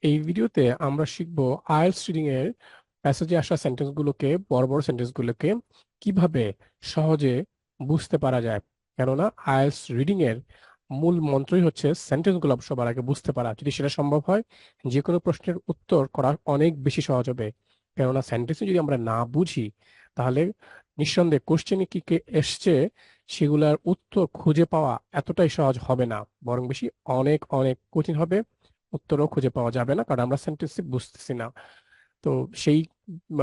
এই ভিডিওতে আমরা শিখব আইএলটিএস রিডিং এর প্যাসেজে আসা সেন্টেন্সগুলোকে বড় বড় সেন্টেন্সগুলোকে কিভাবে সহজে বুঝতে পারা যায়। কেননা আইএলটিএস রিডিং এর মূল মন্ত্রই হচ্ছে সেন্টেন্সগুলো সবার আগে বুঝতে পারা। যদি সেটা সম্ভব হয়, যে কোনো প্রশ্নের উত্তর করা অনেক বেশি সহজ হবে। কেননা সেন্টেন্স যদি আমরা না বুঝি, তাহলে নিঃসন্দেহে কোশ্চেনে কি কি এসছে সেগুলোর উত্তর খুঁজে পাওয়া এতটাই সহজ হবে না, বরং বেশি অনেক অনেক কঠিন হবে। উত্তরও খুঁজে পাওয়া যাবে না, কারণ আমরা সেন্টেন্স বুঝতেছি না। তো সেই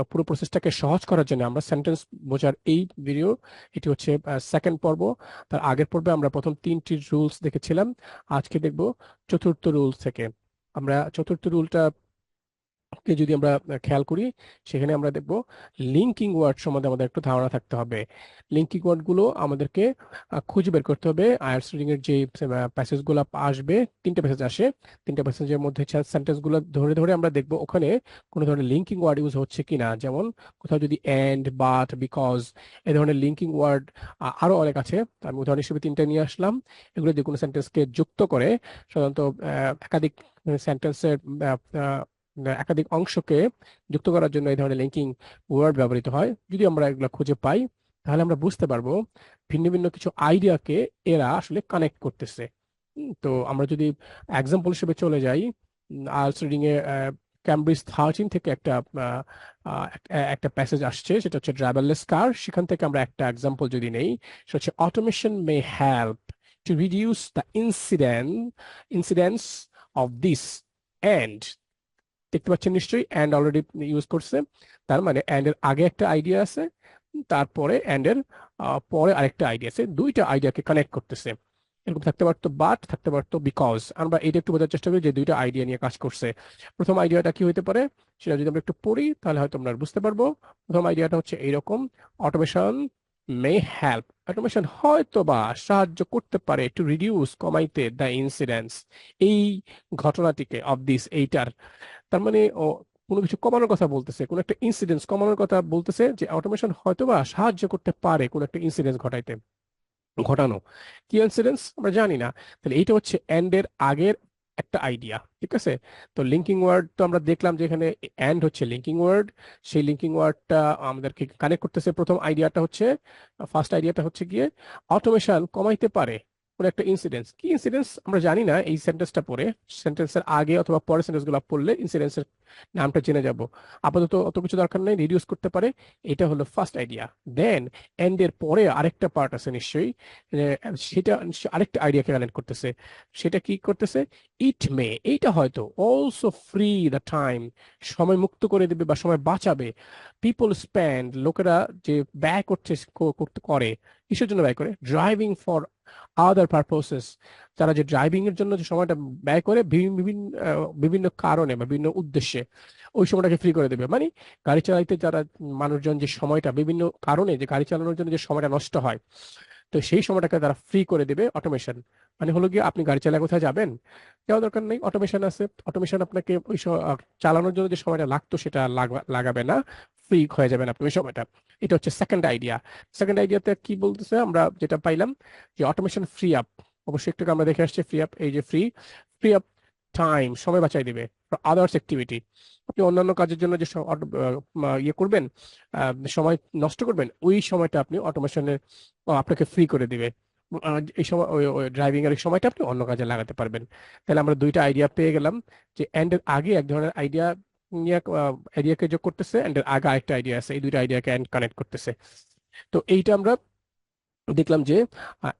পুরো প্রসেসটাকে সহজ করার জন্য আমরা সেন্টেন্স বোঝার এই ভিডিও, এটি হচ্ছে সেকেন্ড পর্ব। তার আগের পর্বে আমরা প্রথম তিনটি রুলস দেখেছিলাম। আজকে দেখব চতুর্থ রুলস থেকে। আমরা চতুর্থ রুলটা কে যদি আমরা খেয়াল করি, সেখানে আমরা দেখব লিঙ্কিং ওয়ার্ড সম্বন্ধে আমাদের একটু ধারণা থাকতে হবে। লিঙ্কিং ওয়ার্ড গুলো আমাদেরকে খুঁজে বের করতে হবে। আইএলটিএস রিডিং এর যে প্যাসেজ গুলো আসবে, তিনটা প্যাসেজ আসে, তিনটা প্যাসেজের মধ্যে সেন্টেন্স গুলো ধরে ধরে আমরা দেখব ওখানে কোনো ধরনের লিঙ্কিং ওয়ার্ড ইউজ হচ্ছে কিনা। যেমন কোথাও যদি এন্ড, বাট, বিকজ এই ধরনের লিঙ্কিং ওয়ার্ড আরো অনেক আছে। তো আমি উদাহরণ হিসেবে তিনটা নিয়ে আসলাম। এগুলো যে কোনো সেন্টেন্সকে যুক্ত করে, সাধারণত একাধিক সেন্টেন্সের একাধিক অংশকে যুক্ত করার জন্য এই ধরনের লিঙ্কিং ওয়ার্ড ব্যবহৃত হয়। যদি আমরা এগুলো খুঁজে পাই, তাহলে আমরা বুঝতে পারবো ভিন্ন ভিন্ন কিছু আইডিয়াকে এরা আসলে কানেক্ট করতেছে। তো আমরা যদি এক্সাম্পল হিসেবে চলে যাই, আইএলটিএস রিডিং এ ক্যামব্রিজ 13 থেকে একটা একটা প্যাসেজ আসছে, সেটা হচ্ছে ড্রাইভারলেস কার। সেখান থেকে আমরা একটা এক্সাম্পল যদি নেই, সেটা হচ্ছে automation may help to reduce the incidence of this end. দেখতে পাচ্ছেন নিশ্চয়ই এন্ড অলরেডি ইউজ করছে। তার মানে এন্ড এর আগে একটা আইডিয়া আছে, তারপরে এন্ড এর পরে আরেকটা আইডিয়া আছে, দুইটা আইডিয়াকে কানেক্ট করতেছে। এরকম থাকতে পারতো বাট, থাকতে পারতো বিকজ। আমরা এটা একটু বোঝার চেষ্টা করি যে দুইটা আইডিয়া নিয়ে কাজ করছে। প্রথম আইডিয়াটা কি হতে পারে সেটা যদি আমরা একটু পড়ি, তাহলে হয়তো আমরা বুঝতে পারবো। প্রথম আইডিয়াটা হচ্ছে এইরকম: অটোমেশন মে হেল্প, অটোমেশন হয়তো বা সাহায্য করতে পারে টু রিডিউস, কমাইতে, দ্য ইনসিডেন্স, এই ঘটনাটিকে, অফ দিস, এইটার। তার মানে ও কোনো কিছু কমানোর কথা বলতেছে, কোনো একটা ইনসিডেন্স কমানোর কথা বলতেছে, যে অটোমেশন হয়তোবা সাহায্য করতে পারে কোনো একটা ইনসিডেন্স ঘটানো। কি ইনসিডেন্স আমরা জানি না। তাহলে এইটা হচ্ছে এন্ড এর আগের একটা আইডিয়া, ঠিক আছে। তো লিঙ্কিং ওয়ার্ড তো আমরা দেখলাম যে এখানে এন্ড হচ্ছে লিঙ্কিং ওয়ার্ড। সেই লিঙ্কিং ওয়ার্ডটা আমাদেরকে কানেক্ট করতেছে। প্রথম আইডিয়াটা হচ্ছে, ফার্স্ট আইডিয়াটা হচ্ছে গিয়ে অটোমেশন কমাইতে পারে কোন একটা ইনসিডেন্স। কি ইনসিডেন্স আমরা জানি না, এই সেন্টেন্সটা পড়ে, সেন্টেন্সের আগে অথবা পরের সেন্টেন্স গুলো পড়লে ইনসিডেন্সের নামটা জেনে যাব। আপাতত অত কিছু দরকার নেই, রিডিউস করতে পারে। এটা হলো ফার্স্ট আইডিয়া। দেন এন্ড এর পরে আরেকটা পার্ট আছে নিশ্চয়ই, যে সেটা নিশ্চয়ই আরেকটা আইডিয়াকে কানেক্ট করতেছে। সেটা কি করতেছে? ইট মে, এইটা হয়তো অলসো ফ্রি দ্য টাইম, সময় মুক্ত করে দেবে বা সময় বাঁচাবে। পিপল স্পেন্ড, লোকেরা যে ব্যয় করছে, করে কিসের জন্য ব্যয় করে? Driving for other পারপোসেস। তারা যে ড্রাইভিং এর জন্য যে সময়টা ব্যয় করে বিভিন্ন বিভিন্ন কারণে বা বিভিন্ন উদ্দেশ্যে, ওই সময়টাকে ফ্রি করে দেবে। মানে গাড়ি চালাইতে যারা মানুষজন যে সময়টা বিভিন্ন কারণে যে গাড়ি চালানোর জন্য যে সময়টা নষ্ট হয়, তো সেই সময়টাকে তারা ফ্রি করে দেবে অটোমেশন। মানে হলো গিয়ে আপনি গাড়ি চালায় কোথায় যাবেন, যাওয়ার দরকার নেই, অটোমেশন আছে। অটোমেশন আপনাকে ওই চালানোর জন্য যে সময়টা লাগতো সেটা লাগাবে না, ফ্রি হয়ে যাবেন আপনি ওই সময়টা। এটা হচ্ছে সেকেন্ড আইডিয়া। সেকেন্ড আইডিয়াতে কি বলতেছে আমরা যেটা পাইলাম, যে অটোমেশন ফ্রি আপ, অবশ্যই একটু আমরা দেখে আসছি ফ্রি আপ, এই যে ফ্রি, ফ্রি আপ টাইম, সময় বাঁচাই দিবে আদার্স অ্যাক্টিভিটি। আপনি অন্যান্য কাজের জন্য যে ইয়ে করবেন, সময় নষ্ট করবেন, ওই সময়টা আপনি অটোমেশনের আপনাকে ফ্রি করে দিবে। এই সময় ওই ড্রাইভিং এর এই সময়টা আপনি অন্য কাজে লাগাতে পারবেন। তাহলে আমরা দুইটা আইডিয়া পেয়ে গেলাম, যে এন্ড এর আগে এক ধরনের আইডিয়া নিয়ে আইডিয়াকে যোগ করতেছে, এন্ড এর আগে আরেকটা আইডিয়া আছে, এই দুইটা আইডিয়াকে এন্ড কানেক্ট করতেছে। তো এইটা আমরা দেখলাম যে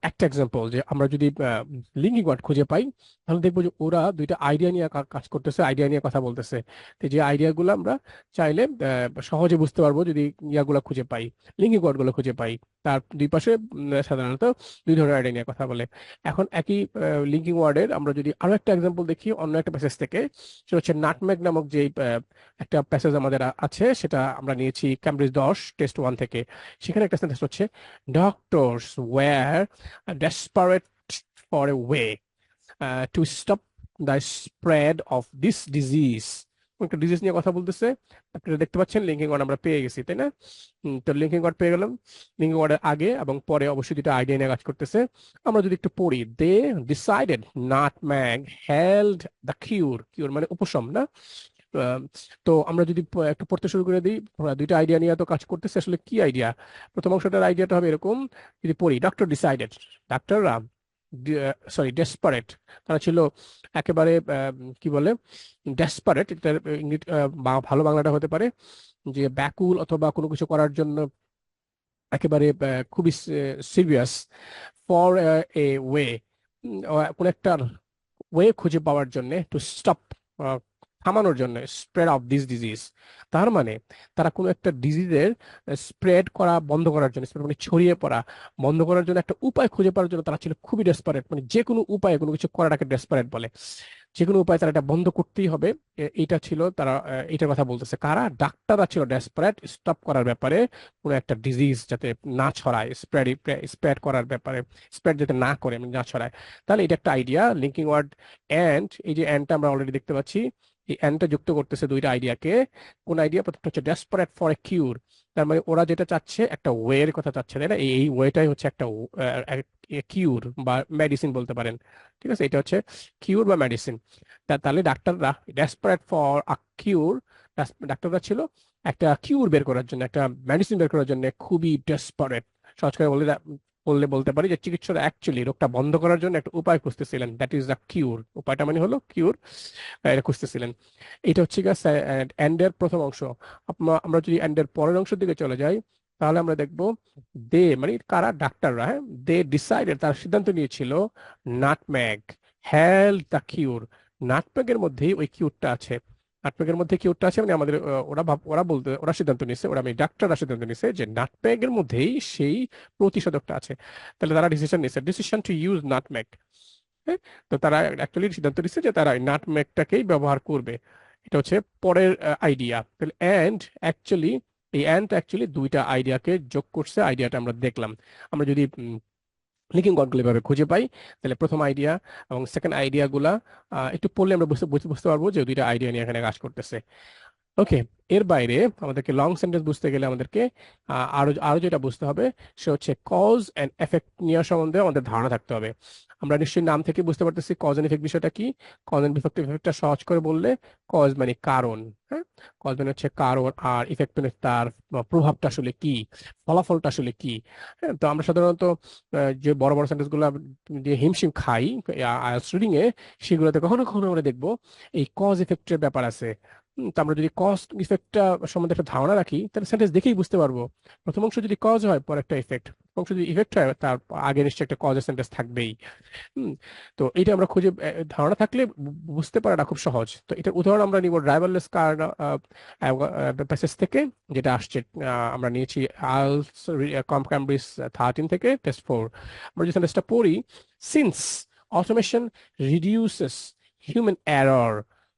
একটা এক্সাম্পল, যে আমরা যদি লিঙ্কিং ওয়ার্ড খুঁজে পাই, তাহলে দেখবো যে ওরা দুইটা আইডিয়া নিয়ে কাজ করতেছে, আইডিয়া নিয়ে কথা বলতেছে। তো যে আইডিয়াগুলো আমরা চাইলে সহজে বুঝতে পারবো যদি ইয়াগুলো খুঁজে পাই, লিঙ্কিং ওয়ার্ড গুলো খুঁজে পাই। তার দুই পাশে সাধারণত দুই ধরনের আইডিয়া নিয়ে কথা বলে। এখন একই লিঙ্কিং ওয়ার্ডের আমরা যদি আরো একটা এক্সাম্পল দেখি অন্য একটা প্যাসেজ থেকে, সেটা হচ্ছে নাটমেগ নামক যে একটা প্যাসেজ আমাদের আছে, সেটা আমরা নিয়েছি ক্যামব্রিজ 10 টেস্ট 1 থেকে। সেখানে একটা সেন্টেন্স হচ্ছে, doctors were desperate for a way to stop the spread of this disease. একটা ডিজিজ নিয়ে কথা বলতেছে। আপনারা দেখতে পাচ্ছেন লিঙ্কিং ওয়ার্ড আমরা পেয়ে গেছি, তাই না? তো লিঙ্কিং ওয়ার্ড পেয়ে গেলাম। লিঙ্কিং ওয়ার্ডের আগে এবং পরে অবশ্যই দুটো আইডিয়া নিয়ে কাজ করতেছে। আমরা যদি একটু পড়ি, দে ডিসাইডেড নাটম্যাগ হেল্ড দ্য কিউর, কিউর মানে উপশম না? আহ, তো আমরা যদি একটু পড়তে শুরু করে দিই, দুইটা আইডিয়া নিয়ে তো কাজ করতেছে, আসলে কি আইডিয়া? প্রথম অংশটার আইডিয়াটা হবে এরকম, যদি পড়ি, ডক্টর ডিসাইডেড, ডাক্তাররা সরি ডেসপারেট, তারা ছিল একেবারে কি বলে ডেসপারেট, এটার ভালো বাংলাটা হতে পারে যে ব্যাকুল, অথবা কোনো কিছু করার জন্য একেবারে খুবই সিরিয়াস, ফর এ ওয়ে, কোন একটা ওয়ে খুঁজে পাওয়ার জন্য, টু স্টপ, থামানোর জন্য, স্প্রেড অফ দিস ডিজিজ। তার মানে তারা কোনো একটা ডিজিজের স্প্রেড করা বন্ধ করার জন্য, spread মানে ছড়িয়ে পড়া বন্ধ করার জন্য একটা উপায় খুঁজে পাওয়ার জন্য তারা ছিল খুবই ডেসপারেট। মানে যে কোনো উপায়ে কোনো কিছু করাটাকে ডেসপারেট বলে। যে কোনো উপায় তারা এটা বন্ধ করতেই হবে। এইটা ছিল তারা, এটার কথা বলতেছে কারা? ডাক্তাররা ছিল ডেসপারেট স্টপ করার ব্যাপারে, কোনো একটা ডিজিজ যাতে না ছড়ায়, স্প্রেড করার ব্যাপারে, স্প্রেড যাতে না করে, মানে না ছড়ায়। তাহলে এটা একটা আইডিয়া। লিঙ্কিং ওয়ার্ড অ্যান্ড, এই যে অ্যান্ডটা আমরা অলরেডি দেখতে পাচ্ছি, এই অ্যান্ডটা যুক্ত করতেছে দুইটা আইডিয়াকে। কোন আইডিয়া? প্রথমটা হচ্ছে ডেসপারেট ফর এ কিউর, তার মানে ওরা যেটা চাচ্ছে একটা ওয়ের কথা চাচ্ছে, তাই না? এই ওয়েটাই হচ্ছে একটা কিউর বা মেডিসিন বলতে পারেন। ঠিক আছে, এটা হচ্ছে কিউর বা মেডিসিন। তাহলে ডাক্তাররা ডেসপারেট ফর আ কিউর, ডাক্তাররা ছিল একটা কিউর বের করার জন্য, একটা মেডিসিন বের করার জন্য খুবই ডেসপারেট। সহজ করে বললে বলতে পারি যে চিকিৎসকরা অ্যাকচুয়ালি রোগটা বন্ধ করার জন্য একটা উপায় খুঁজতেছিলেন, দ্যাট ইজ দ্য কিউর। উপায়টা মানে হলো কিউর, এটা খুঁজতেছিলেন। এটা হচ্ছে এন্ডের প্রথম অংশ। আমরা যদি এন্ডের পরের অংশের দিকে চলে যাই, তাহলে আমরা দেখবো দে মানে কারা? ডাক্তাররা। হ্যাঁ, দে ডিসাইডেড, তার সিদ্ধান্ত নিয়েছিল, নাটম্যাগ হেল্ড দ্য কিউর, নাটম্যাগের মধ্যেই ওই কিউরটা আছে। নাটম্যাগের মধ্যে কিউরটা আছে মানে আমাদের ওরা সিদ্ধান্ত নিছে, ওরা আমি ডাক্তাররা সিদ্ধান্ত নিছে যে নাটম্যাগের মধ্যেই সেই প্রতিষেধকটা আছে। তাহলে তারা ডিসিশন নিছে, ডিসিশন টু ইউজ নাটম্যাগ। হ্যাঁ, তো তারা অ্যাকচুয়ালি সিদ্ধান্ত নিচ্ছে যে তারা নাটমেগটাকেই ব্যবহার করবে। এটা হচ্ছে পরের আইডিয়া। তাহলে অ্যান্ড অ্যাকচুয়ালি, এই অ্যান্ড অ্যাকচুয়ালি দুইটা আইডিয়াকে যোগ করছে, আইডিয়াটা আমরা দেখলাম। আমরা যদি লিঙ্কিং কোডগুলো এভাবে খুঁজে পাই, তাহলে প্রথম আইডিয়া এবং সেকেন্ড আইডিয়া গুলা একটু পড়লে আমরা বুঝতে পারবো যে দুইটা আইডিয়া নিয়ে এখানে কাজ করতেছে। ওকে, এর বাইরে আমাদেরকে লং সেন্টেন্স বুঝতে গেলে আমাদেরকে আরো আরো যেটা বুঝতে হবে, সে হচ্ছে কজ এন্ড এফেক্ট নিয়ে সম্বন্ধে আমাদের ধারণা থাকতে হবে। আমরা নিশ্চয়ই নাম থেকে বুঝতে পারতেছি কজ এন্ড এফেক্ট বিষয়টা কি। কজ এন্ড ইফেক্টটা সহজ করে বললে, কজ মানে কারণ, হ্যাঁ, কজ মানে হচ্ছে কারণ, আর ইফেক্ট মানে তার প্রভাবটা আসলে কি, ফলাফলটা আসলে কি। হ্যাঁ, তো আমরা সাধারণত যে বড় বড় সেন্টেন্স গুলো যে হিমশিম খাই আইএলটিএস রিডিং এ, সেগুলোতে কখনো কখনো আমরা দেখবো এই কজ ইফেক্টের ব্যাপার আছে। তো আমরা যদি কস্ট ইফেক্টটা সম্বন্ধে একটা ধারণা রাখি, তাহলে সেন্টেন্স দেখেই বুঝতে পারবো প্রথম অংশ যদি কজ হয় পর একটা ইফেক্ট, অংশ যদি ইফেক্ট হয় তার আগে নিশ্চয়ই একটা কজের সেন্টেন্স থাকবেই। হুম, তো এটা আমরা খুঁজে ধারণা থাকলে বুঝতে পারাটা খুব সহজ। তো এটার উদাহরণ আমরা নিব ড্রাইভারলেস কার প্যাসেজ থেকে, যেটা আসছে আমরা নিয়েছি আইএলটিএস ক্যামব্রিজ 13 থেকে টেস্ট 4। আমরা যদি সেন্টেন্সটা পড়ি, since automation reduces human error,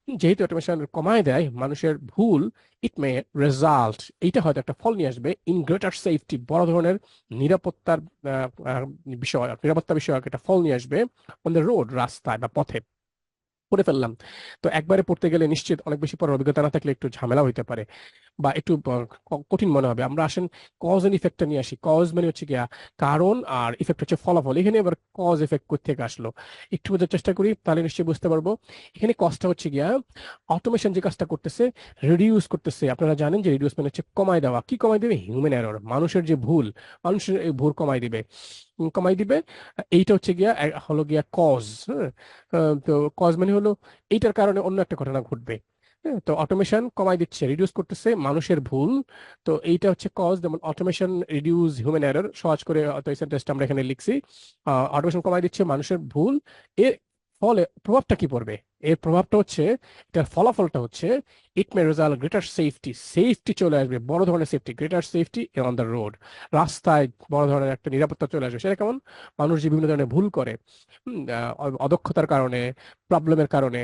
যেহেতু অটোমেশন কমায় দেয় মানুষের ভুল, ইট মে রেজাল্ট, এইটা হয়তো একটা ফল নিয়ে আসবে, ইন গ্রেটার সেফটি, বড় ধরনের নিরাপত্তার নিরাপত্তা বিষয়ক একটা ফল নিয়ে আসবে, অন দ্য রোড, রাস্তায় বা পথে। পড়ে ফেললাম। তো একবারে পড়তে গেলে নিশ্চিত অনেক বেশি পড়ার অভিজ্ঞতা না থাকলে একটু ঝামেলা হইতে পারে বা একটু কঠিন মনে হবে। আমরা আসেন কজ এন্ড ইফেক্টটা নিয়ে আসি। কজ মানে হচ্ছে গিয়া কারণ, আর ইফেক্ট হচ্ছে ফলাফল। এখানে আবার কজ ইফেক্ট কোথা থেকে আসলো একটু বোঝার চেষ্টা করি, তাহলে নিশ্চয়ই বুঝতে পারবো। এখানে কজটা হচ্ছে গিয়া অটোমেশন যে কাজটা করতেছে, রিডিউস করতেছে। আপনারা জানেন যে রিডিউস মানে হচ্ছে কমায় দেওয়া। কি কমায় দেবে? হিউম্যান এরর, মানুষের যে ভুল, মানুষের এই ভুল কমায় দিবে। কমাই দিবে। এইটা হচ্ছে গিয়া হলো গিয়া কজ। হ্যাঁ, তো কজ মানে হলো এইটার কারণে অন্য একটা ঘটনা ঘটবে। হ্যাঁ, তো অটোমেশন কমাই দিচ্ছে, রিডিউস করতেছে মানুষের ভুল। তো এইটা হচ্ছে কজ, যেমন অটোমেশন রিডিউস হিউম্যান এরর, সহজ করে হয়তো এই সেন্টেন্সটা আমরা এখানে লিখছি। অটোমেশন কমাই দিচ্ছে মানুষের ভুল, এর ফলে প্রভাবটা কি পড়বে? এর প্রভাবটা হচ্ছে, এটার ফলাফলটা হচ্ছে, ইট মে রেজাল্ট গ্রেটার সেফটি, সেফটি চলে আসবে, বড় ধরনের safety, greater safety on the road, রাস্তায় বড় ধরনের একটা নিরাপত্তা চলে আসবে। সেটা কেমন? মানুষ যে বিভিন্ন ধরনের ভুল করে, অদক্ষতার কারণে, প্রবলেমের কারণে,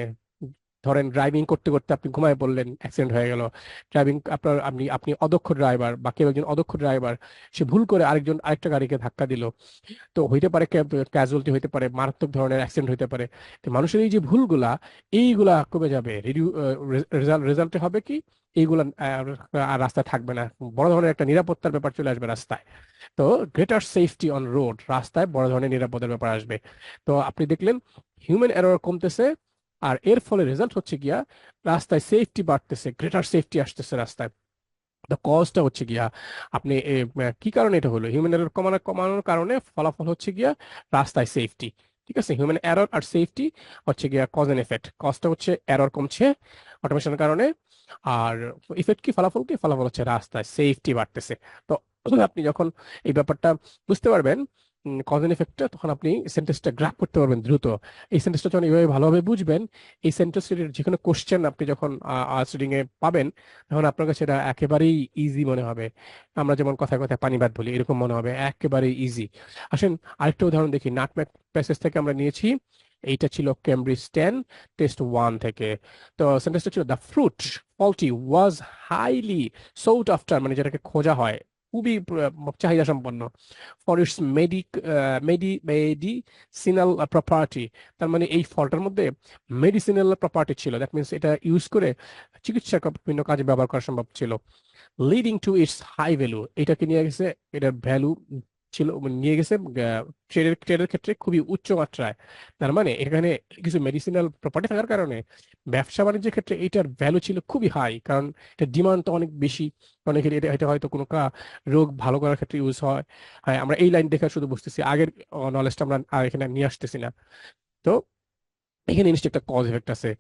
ধরেন ড্রাইভিং করতে করতে আপনি ঘুমায় পড়লেন, অ্যাক্সিডেন্ট হয়ে গেল। ড্রাইভিং আপনার আপনি আপনি অদক্ষ ড্রাইভার বা কেউ একজন অদক্ষ ড্রাইভার, সে ভুল করে আরেকটা গাড়িকে ধাক্কা দিল। তো হইতে পারে ক্যাজুয়ালিটি হইতে পারে, মারাত্মক ধরনের অ্যাক্সিডেন্ট হইতে পারে। তো মানুষের এই যে ভুলগুলা, এইগুলা কমে যাবে। রেজাল্টে হবে কি, এইগুলা আর রাস্তায় থাকবে না। বড় ধরনের একটা নিরাপত্তার ব্যাপার চলে আসবে রাস্তায়। তো গ্রেটার সেফটি অন রোড, রাস্তায় বড় ধরনের নিরাপত্তার ব্যাপার আসবে। তো আপনি দেখলেন হিউম্যান এরর কমতেছে, আর এর ফলে রেজাল্ট হচ্ছে গিয়া রাস্তায় সেফটি বাড়তেছে, গ্রেটার সেফটি আসতেছে রাস্তায়। দ্য কজটা হচ্ছে গিয়া আপনি কি কারণে এটা হলো, হিউম্যান এরর কমানোর কারণে ফলাফল হচ্ছে গিয়া রাস্তায় সেফটি। ঠিক আছে, হিউম্যান এরর আর সেফটি হচ্ছে গিয়া কজ এন্ড এফেক্ট। কজটা হচ্ছে এরর কমছে অটোমেশনের কারণে, আর ইফেক্ট কি, ফলাফল কি, ফলাফল হচ্ছে রাস্তায় সেফটি বাড়তেছে। তো আপনি যখন এই ব্যাপারটা বুঝতে পারবেন, কজ এন্ড এফেক্টটা, তখন আপনি সেন্টেন্সটা গ্রাফ করতে পারবেন দ্রুত। এই সেন্টেন্সটা যখন এইভাবে ভালোভাবে বুঝবেন, এই সেন্টেন্স যে কোনো কোশ্চেন আপনি যখন আর্টস রিডিং এ পাবেন, তখন আপনার কাছে এটা একেবারেই ইজি মনে হবে। আমরা যেমন কথায় কথায় পানি ভাত বলি, এরকম মনে হবে, একেবারেই ইজি। আসেন আরেকটা উদাহরণ দেখি, নাটমেগ প্যাসেজ থেকে আমরা নিয়েছি। এইটা ছিল কেমব্রিজ 10 টেস্ট 1 থেকে। তো সেন্টেন্সটা ছিল, দ্য ফ্রুট ফলটি ওয়াজ হাইলি সৌট আফটার, মানে যেটাকে খোঁজা হয়, খুবই চাহিদা সম্পন্ন, ফর ইটস মেডিসিনাল প্রপার্টি। তার মানে এই ফলটার মধ্যে মেডিসিনাল প্রপার্টি ছিল, দ্যাট মিনস এটা ইউজ করে চিকিৎসা বিভিন্ন কাজে ব্যবহার করা সম্ভব ছিল। Leading to its high value, এটাকে নিয়ে গেছে, এটার ভ্যালু ছিল, নিয়ে গেছে ট্রেডের ক্ষেত্রে খুবই উচ্চ মাত্রায়। তার মানে এখানে কিছু মেডিসিনাল প্রপার্টি থাকার কারণে ব্যবসা বাণিজ্যের ক্ষেত্রে এটার ভ্যালু ছিল খুবই হাই, কারণ এটা ডিমান্ড তো অনেক বেশি। অনেকের এটা এটা হয়তো কোনো রোগ ভালো করার ক্ষেত্রে ইউজ হয়। হ্যাঁ, আমরা এই লাইন দেখে শুধু বুঝতেছি, আগের নলেজটা আমরা আর এখানে নিয়ে আসতেছি না। তো এখানে নিশ্চয়ই একটা কজ এফেক্ট আছে,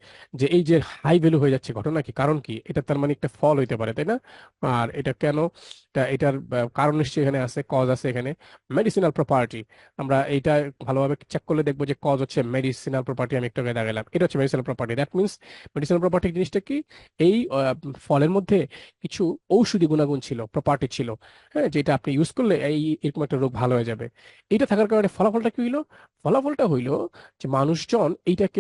যে এই যে হাই ভ্যালু হয়ে যাচ্ছে, ঘটনা কি, কারণ কি, এটা তার মানে একটা ফল হইতে পারে, তাই না? আর এটা কেন, এটার কারণ নিশ্চয়ই এখানে আছে, কজ আছে এখানে, মেডিসিনাল প্রপার্টি। আমরা এইটা ভালোভাবে চেক করলে দেখবো যে কজ হচ্ছে মেডিসিনাল প্রপার্টি, আমি একটু আগে দেখালাম, এটা হচ্ছে medicinal property. That means medicinal property জিনিসটা কি, এই ফলের মধ্যে কিছু ঔষধি গুণাগুণ ছিল, প্রপার্টি ছিল, হ্যাঁ, যেটা আপনি ইউজ করলে এই এরকম একটা রোগ ভালো হয়ে যাবে। এটা থাকার কারণে ফলাফলটা কি হইলো, ফলাফলটা হইলো যে মানুষজন এইটাকে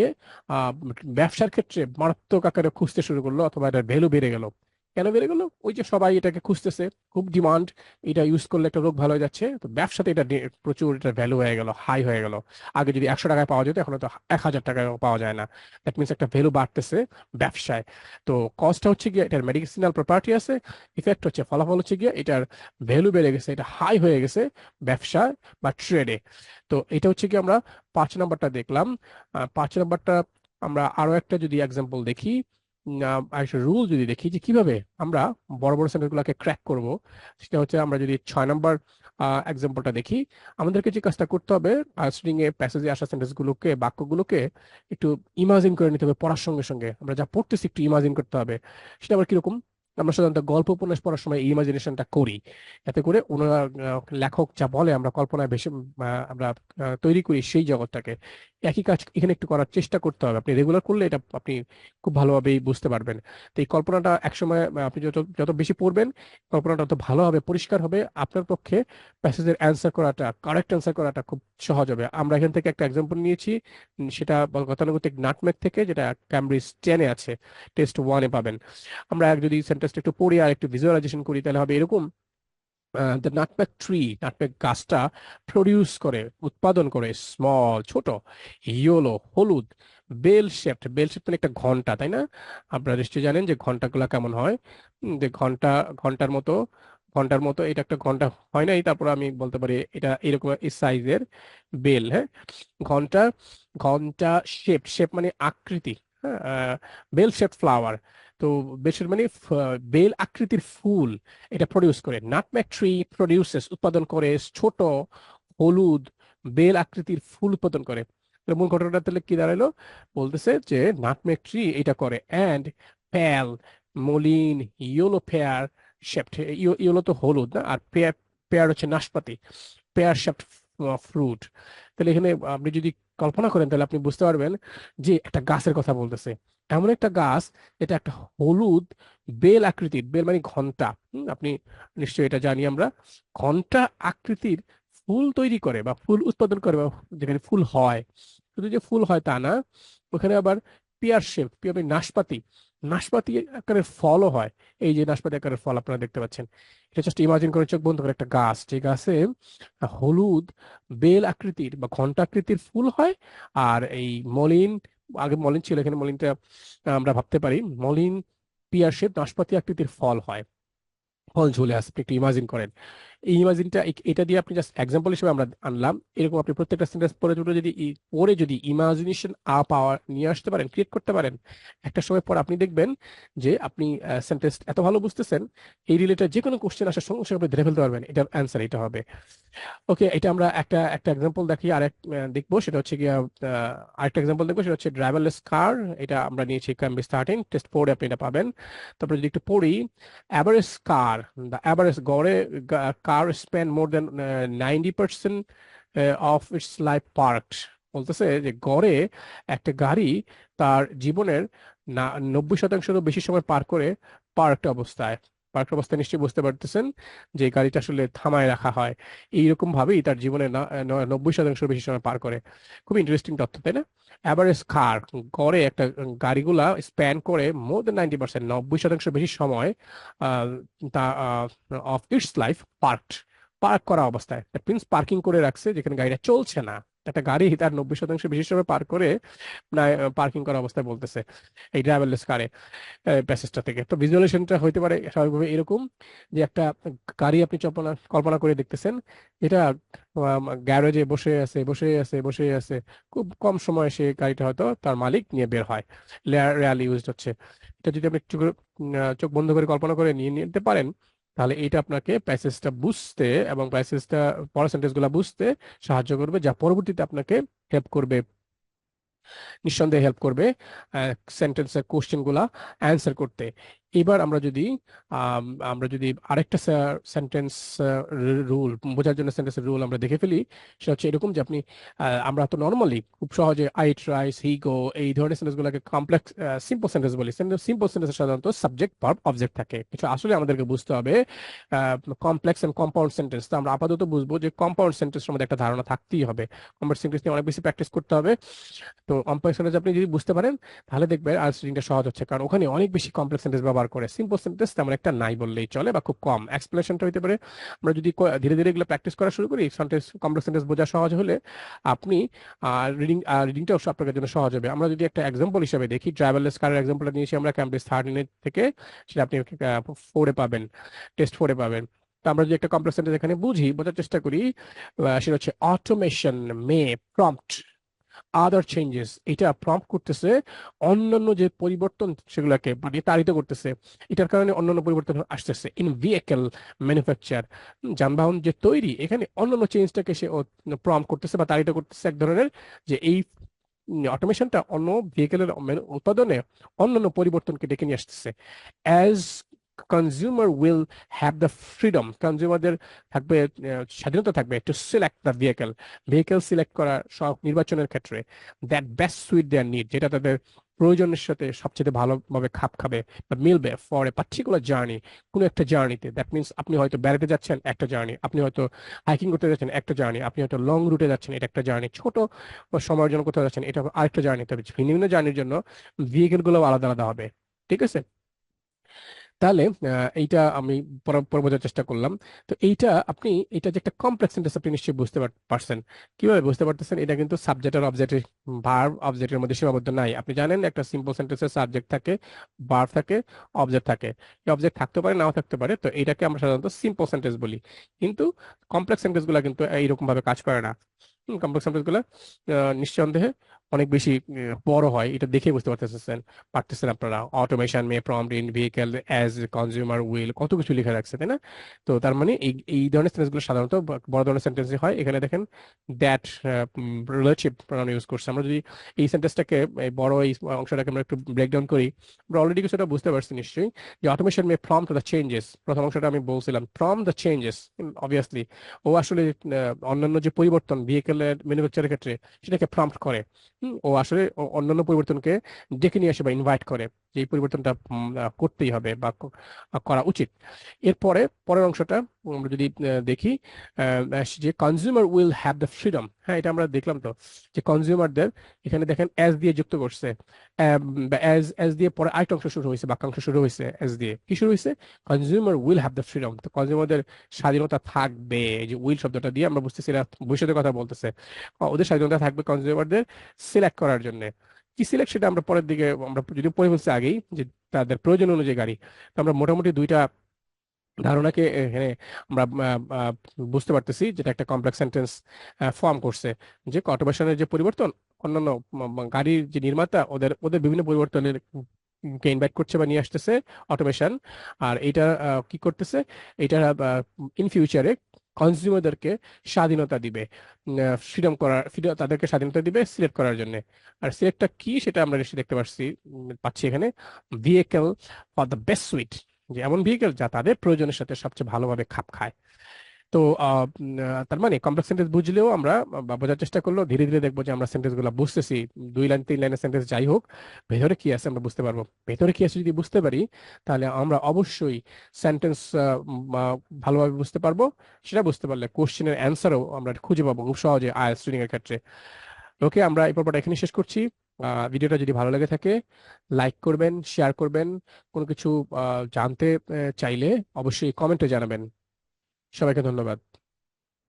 আহ ব্যবসার ক্ষেত্রে মারাত্মক আকারে খুঁজতে শুরু করলো, অথবা এটার ভ্যালু বেড়ে গেল। কেন বেড়ে গেল, ওই যে সবাই এটাকে খুঁজতেছে, খুব ডিমান্ড, এটা ইউজ করলে একটা রোগ ভালো হয়ে যাচ্ছে, তো ব্যবসাতে এটা প্রচুর, এটা ভ্যালু হয়ে গেল, হাই হয়ে গেল। আগে যদি 100 টাকায় পাওয়া যেত, এখন তো 1000 টাকায় পাওয়া যায় না। দ্যাট মিনস একটা ভ্যালু বাড়তেছে ব্যবসায়। তো কস্টটা হচ্ছে গিয়ে এটার মেডিসিনাল প্রপার্টি আছে, ইফেক্ট হচ্ছে, ফলাফল হচ্ছে গিয়ে এটার ভ্যালু বেড়ে গেছে, এটা হাই হয়ে গেছে ব্যবসায় বা ট্রেডে। তো এটা হচ্ছে কি, আমরা 5 নাম্বারটা দেখলাম। 5 নাম্বারটা আমরা আরো একটা যদি এক্সাম্পল দেখি, একটা রুল যদি দেখি যে কিভাবে আমরা বড় বড় সেন্টেন্স গুলাকে ক্র্যাক করব, সেটা হচ্ছে, আমরা যদি 6 নাম্বার এক্সাম্পলটা দেখি, আমাদেরকে যে কাজটা করতে হবে, স্ট্রিং এ প্যাসেজে আসা সেন্টেন্স গুলোকে, বাক্যগুলোকে একটু ইমাজিন করে নিতে হবে, পড়ার সঙ্গে সঙ্গে আমরা যা পড়তেছি একটু ইমাজিন করতে হবে। সেটা আবার কিরকম, আমরা সাধারণত গল্প উপন্যাস পড়ার সময় এই ইমাজিনেশনটা করি, এতে করে ওনারা লেখক যা বলে আমরা কল্পনায় বেশি আমরা তৈরি করি সেই জগৎটাকে। একই কাজ এখানে একটু করার চেষ্টা করতে হবে, আপনি রেগুলার করলে এটা আপনি খুব ভালোভাবেই বুঝতে পারবেন। তো এই কল্পনাটা একসময় আপনি যত যত বেশি পড়বেন, কল্পনাটা তত ভালো হবে, পরিষ্কার হবে, আপনার পক্ষে প্যাসেজের অ্যান্সার করাটা, কারেক্ট অ্যান্সার করাটা খুব সহজ হবে। আমরা এখান থেকে একটা এক্সাম্পল নিয়েছি, সেটা গতানুগতিক নাটমেগ থেকে, যেটা ক্যামব্রিজ 10-এ আছে, টেস্ট 1-এ পাবেন। আমরা যদি সেন্টেন্সটা একটু পড়ি আর একটু ভিজুয়ালাইজেশন করি, তাহলে হবে এরকম, দ্য নাটমেগ ট্রি, নাটমেগ গাছটা প্রডিউস করে, উৎপাদন করে, স্মল, ছোট, ইয়েলো, হলুদ, বেল শেপড, বেল শেপ মানে একটা ঘন্টা, তাই না? আপনারা নিশ্চয়ই জানেন যে ঘন্টাগুলা কেমন হয়, যে ঘন্টার মতো, ঘন্টার মতো এটা একটা ঘন্টা হয় নাই, তারপর আমি বলতে পারি এটা এরকম এই সাইজের বেল, হ্যাঁ, ঘন্টা, ঘন্টা শেপ, শেপ মানে আকৃতি, হ্যাঁ, বেল শেপ ফ্লাওয়ার। তো বেশের মানে বেল আকৃতির ফুল এটা প্রডিউস করে। নাটমেগ ট্রি প্রডিউসেস, উৎপাদন করে, ছোট, হলুদ, বেল আকৃতির ফুল উৎপাদন করে। তো মূল ঘটনাটা তাহলে কি দাঁড়ালো, বলতেছে যে নাটমেগ ট্রি এটা করে, অ্যান্ড প্যাল, মলিন, ইয়েলো পেয়ার শেপড, ইয়েলো তো হলুদ না, আর পেয়ার, পেয়ার হচ্ছে নাশপাতি, পেয়ার শেপড ফ্রুট। তাহলে এখানে আপনি যদি কল্পনা করেন, তাহলে আপনি বুঝতে পারবেন যে একটা গাছের কথা বলতেছে, এমন একটা গাছ, এটা একটা হলুদ বেল আকৃতির, বেল মানে ঘন্টা, আপনি নিশ্চয়ই এটা জানি আমরা, ঘন্টা আকৃতির ফুল তৈরি করে বা ফুল উৎপাদন করে, বা যেখানে ফুল হয়, শুধু যে ফুল হয় তা না, ওখানে আবার পেয়ার শেপ, পেয়ার নাশপাতি, নাশপাতি আকারের ফলও হয়। এই যে নাশপাতি আকারের ফল আপনারা দেখতে পাচ্ছেন, এটা জাস্ট ইমাজিন করে চোখ বন্ধ করে একটা গাছ, যে গাছে হলুদ বেল আকৃতির বা ঘন্টা আকৃতির ফুল হয়। আর এই মলিন, আগে মলিন ছিল, এখানে মলিনটা আমরা ভাবতে পারি মলিন পিয়ার শেপ নাশপাতি আকৃতির ফল হয়, ফল ঝুলে আসে। আপনি একটু ইমাজিন করেন, এই ইমাজিনটা, এটা দিয়ে আপনি জাস্ট এক্সাম্পল হিসেবে আমরা আনলাম। এরকম আপনি প্রত্যেকটা সেন্টেন্স পড়ে দুটো যদি পড়ে যদি ইমাজিনেশন পাওয়ার নিয়ে আসতে পারেন, ক্রিয়েট করতে পারেন, একটা সময় পর আপনি দেখবেন যে আপনি সেন্টেন্স এত ভালো বুঝতেছেন, এই রিলেটেড যে কোনো কোশ্চেন আসার সঙ্গে সঙ্গে আপনি ধরে ফেলতে পারবেন এটার অ্যান্সার এটা হবে। ওকে, এটা আমরা একটা একটা এক্সাম্পল দেখি, দেখবো সেটা হচ্ছে গিয়া আরেকটা এক্সাম্পল দেখবো, সেটা হচ্ছে ড্রাইভারলেস কার। এটা আমরা নিয়েছি ক্যাম্ব্রিজ 13 টেস্ট 4 আপনি এটা পাবেন। তারপরে যদি একটু পড়ি, অ্যাভারেজ কার, দ্য অ্যাভারেজ গড়ে car spend more than 90% of its life parked. বলতেছে যে গড়ে একটা গাড়ি তার জীবনের 90%-এরও বেশি সময় পার করে পার্কড অবস্থায়। পার্কড অবস্থায় নিশ্চয়ই বুঝতে পারতেছেন যে গাড়িটা আসলে থামায় রাখা হয়। এইরকম ভাবেই তার জীবনে 90% বেশি সময় পার করে। খুব ইন্টারেস্টিং তথ্য, তাই না? অ্যাভারেজ কার, গড়ে একটা গাড়িগুলা স্প্যান করে মোর দেন 90%, 90% বেশি সময় আহ, তা of its life parked, park করা অবস্থায়। দ্যাট মিনস পার্কিং করে রাখছে যেখানে গাড়িটা চলছে না। একটা গাড়ি তার 90% বেশি সময় পার করে পার্কিং করা অবস্থায় বলতেছে এই ড্রাইভারলেস কারে প্যাসেজটা থেকে। তো ভিজুয়ালাইজেশনটা হইতে পারে স্বাভাবিকভাবে এরকম যে একটা গাড়ি আপনি কল্পনা কল্পনা করে দেখতেছেন, এটা গ্যারেজে বসে আছে বসে আছে বসে আছে, খুব কম সময় সে গাড়িটা হয়তো তার মালিক নিয়ে বের হয়, রেয়ারলি ইউজড হচ্ছে। এটা যদি আপনি চোখ বন্ধ করে কল্পনা করে নিয়ে নিতে পারেন, তাহলে এটা আপনাকে প্যাসেজটা বুঝতে এবং প্যাসেজটা পড়া সেন্টেন্স গুলা বুঝতে সাহায্য করবে, যা পরবর্তীতে আপনাকে হেল্প করবে, নিঃসন্দেহে হেল্প করবে সেন্টেন্সের কোশ্চেন গুলা অ্যান্সার করতে। এবার আমরা যদি আরেকটা সেন্টেন্স রুল বোঝার জন্য সেন্টেন্সের রুল আমরা দেখে ফেলি, সেটা হচ্ছে এরকম যে আমরা তো নর্মালি খুব সহজে আই ট্রাইস, হি গো, এই ধরনের সেন্টেন্স গুলোকে কমপ্লেক্স সিম্পল সেন্টেন্স বলি। সিম্পল সেন্টেন্সে সাধারণত সাবজেক্ট ভার্ব অবজেক্ট থাকে, কিন্তু আসলে আমাদেরকে বুঝতে হবে কমপ্লেক্স এন্ড কম্পাউন্ড সেন্টেন্স। তো আমরা আপাতত বুঝবো যে কম্পাউন্ড সেন্টেন্সের মধ্যে একটা ধারণা থাকতেই হবে, কম্পাউন্ড সেন্টেন্স নিয়ে অনেক বেশি প্র্যাকটিস করতে হবে। তো কমপ্লেক্স সেন্টেন্স আপনি যদি বুঝতে পারেন, তাহলে দেখবেন আর রিডিংটা সহজ হচ্ছে, কারণ ওখানে অনেক বেশি কমপ্লেক্স সেন্টেন্স ব্যবহার করে। সিম্পল সেন্টেন্স তেমন একটা নাই বললেই চলে, বা খুব কম এক্সপ্লেনেশনটা হইতে পারে। আমরা যদি ধীরে ধীরে এগুলো প্র্যাকটিস করা শুরু করি, সেন্টেন্স কমপ্লেক্স সেন্টেন্স বোঝা সহজ হলে আপনি রিডিংটাও আপনার জন্য সহজ হবে। আমরা যদি একটা এক্সাম্পল হিসেবে দেখি, ড্রাইভারলেস কারের এক্সাম্পলটা নিয়েছি আমরা ক্যামব্রিজ 13 থেকে, সেটা আপনি 4-এ পাবেন, টেস্ট 4-এ পাবেন। তো আমরা যদি একটা কমপ্লেক্স সেন্টেন্স এখানে বোঝার চেষ্টা করি, সেটা হচ্ছে অটোমেশন মে প্রম্পট আদার চেঞ্জেস। এটা প্রম্পট করতেছে অন্যান্য যে পরিবর্তন সেগুলোকে মানে তাড়িত করতেছে, এটার কারণে অন্যান্য পরিবর্তন আসতেছে ইন ভেহিকেল ম্যানুফ্যাকচার, যানবাহন যে তৈরি, এখানে অন্যান্য চেঞ্জটাকে সে প্রম্পট করতেছে বা তাড়িত করতেছে এক ধরনের, যে এই অটোমেশনটা অন্য ভেহিকেলের উৎপাদনে অন্যান্য পরিবর্তনকে ডেকে নিয়ে আসতেছে। As consumer will have the freedom, কনজিউমারদের থাকবে স্বাধীনতা থাকবে to select the vehicle, vehicle select করা সব নির্বাচনের ক্ষেত্রে, that best suit their need, যেটা তাদের প্রয়োজনের সাথে সবচেয়ে ভালোভাবে খাপ খাবে বা মিলবে ফর এ পার্টিকুলার জার্নি, কোনো একটা জার্নিতে। দ্যাট মিনস আপনি হয়তো বেড়াতে যাচ্ছেন, একটা জার্নি; আপনি হয়তো হাইকিং করতে যাচ্ছেন, একটা জার্নি; আপনি হয়তো লং রুটে যাচ্ছেন, এটা একটা জার্নি; ছোট সময়ের জন্য কোথাও যাচ্ছেন, এটা আরেকটা জার্নি। তবে ভিন্ন ভিন্ন জার্নির জন্য ভেহিকেল গুলো আলাদা আলাদা হবে। ঠিক আছে? তাহলে এইটা আমি পরে বোঝার চেষ্টা করলাম। তো এটা যে একটা কমপ্লেক্স সেন্টেন্স, আপনি নিশ্চয়ই বুঝতে পারছেন। কিভাবে বুঝতে পারতেছেন? এটা কিন্তু সাবজেক্ট আর অবজেক্টের, ভার্ব অবজেক্টের মধ্যে সীমাবদ্ধ নাই। আপনি জানেন একটা সিম্পল সেন্টেন্সের সাবজেক্ট থাকে, ভার্ব থাকে, অবজেক্ট থাকে। এই অবজেক্ট থাকতে পারে, নাও থাকতে পারে, তো এটাকে আমরা সাধারণত সিম্পল সেন্টেন্স বলি। কিন্তু কমপ্লেক্স সেন্টেন্স গুলা কিন্তু এইরকম ভাবে কাজ করে না। কমপ্লেক্স সেন্টেন্স গুলা নিঃসন্দেহে অনেক বেশি বড় হয়, এটা দেখে বুঝতে পারতেছেন আপনারা। Automation May prompt in vehicle as consumer will, কত কিছু লিখে রাখছে, তাই না? তো তার মানে এই ধরনের সেন্টেন্স গুলো সাধারণত বড় ধরনের সেন্টেন্স হয়। এখানে দেখেন দ্যাট রিলেটিভ প্রনাউন ইউজ করছে। আমরা যদি এই সেন্টেন্সটাকে, এই বড় এই অংশটাকে আমরা একটু ব্রেকডাউন করি, আমরা অলরেডি কিছুটা বুঝতে পারছি নিশ্চয়ই, যে automation May prompt the changes. প্রথম অংশটা আমি বলছিলাম প্রম্পট দ্য চেঞ্জেস, অবভিয়াসলি ও আসলে অন্যান্য যে পরিবর্তন ভেহিকেলের ম্যানুফ্যাকচারের ক্ষেত্রে সেটাকে প্রম্পট করে। ও আসলে অন্যান্য পরিবর্তনকে ডেকে নিয়ে আসে বা ইনভাইট করে। যে এই পরিবর্তনটা করতেই হবে বা করা উচিত। এরপরে পরের অংশটা আমরা যদি দেখি, যে consumer will have the freedom. হ্যাঁ, এটা আমরা দেখলাম তো যে কনজিউমারদের, এখানে দেখেন অ্যাজ দিয়ে যুক্ত করছে, অ্যাজ দিয়ে পরে আরেকটা অংশ শুরু হয়েছে, বাক্যাংশ শুরু হয়েছে অ্যাজ দিয়ে। কি শুরু হয়েছে? Consumer will have the freedom. তো কনজিউমারদের স্বাধীনতা থাকবে, এই যে উইল শব্দটা দিয়ে আমরা বুঝতেছি এরা ভবিষ্যতের কথা বলতেছে। ওদের স্বাধীনতা থাকবে কনজিউমারদের সিলেক্ট করার জন্য। কি সিলেক্ট সেটা আমরা পরের দিকে, আমরা যদি পড়ে ফেলছি আগেই, যে তাদের প্রয়োজন অনুযায়ী গাড়ি। তো আমরা মোটামুটি দুইটা ধারণাকে এখানে আমরা বুঝতে পারতেছি, যেটা একটা কমপ্লেক্স সেন্টেন্স ফর্ম করছে। যে অটোমেশনের যে পরিবর্তন, অন্যান্য গাড়ির যে নির্মাতা, ওদের ওদের বিভিন্ন পরিবর্তনের কে ইনভাইট করছে বা নিয়ে আসতেছে অটোমেশন। আর এটা কি করতেছে? এটা ইন ফিউচারে কনজিউমারদেরকে স্বাধীনতা দিবে, ফ্রিডম করার, তাদেরকে স্বাধীনতা দিবে সিলেক্ট করার জন্য। আর সিলেক্টটা কি সেটা আমরা নিশ্চয়ই দেখতে পাচ্ছি এখানে, vehicle for the best sweet, যে এমন ভেহিকেল যা তাদের প্রয়োজনের সাথে সবচেয়ে ভালোভাবে খাপ খায়। তো তার মানে কমপ্লেক্স সেন্টেন্স বুঝলেও আমরা বা বোঝার চেষ্টা করলেও ধীরে ধীরে দেখবো যে আমরা সেন্টেন্স গুলো বুঝতেছি। 2 লাইন 3 লাইনের সেন্টেন্স যাই হোক, ভেতরে কি আছে আমরা বুঝতে পারবো। ভেতরে কি আছে যদি বুঝতে পারি, তাহলে আমরা অবশ্যই সেন্টেন্স ভালোভাবে বুঝতে পারবো। সেটা বুঝতে পারলে কোশ্চেনের অ্যান্সারও আমরা খুঁজে পাবো খুব সহজে আইএলটিএস রিডিং এর ক্ষেত্রে। ওকে, আমরা এই পর্বটা এখানে শেষ করছি। ভিডিওটা যদি ভালো লেগে থাকে লাইক করবেন, শেয়ার করবেন। কোনো কিছু জানতে চাইলে অবশ্যই কমেন্টে জানাবেন। সবাইকে ধন্যবাদ।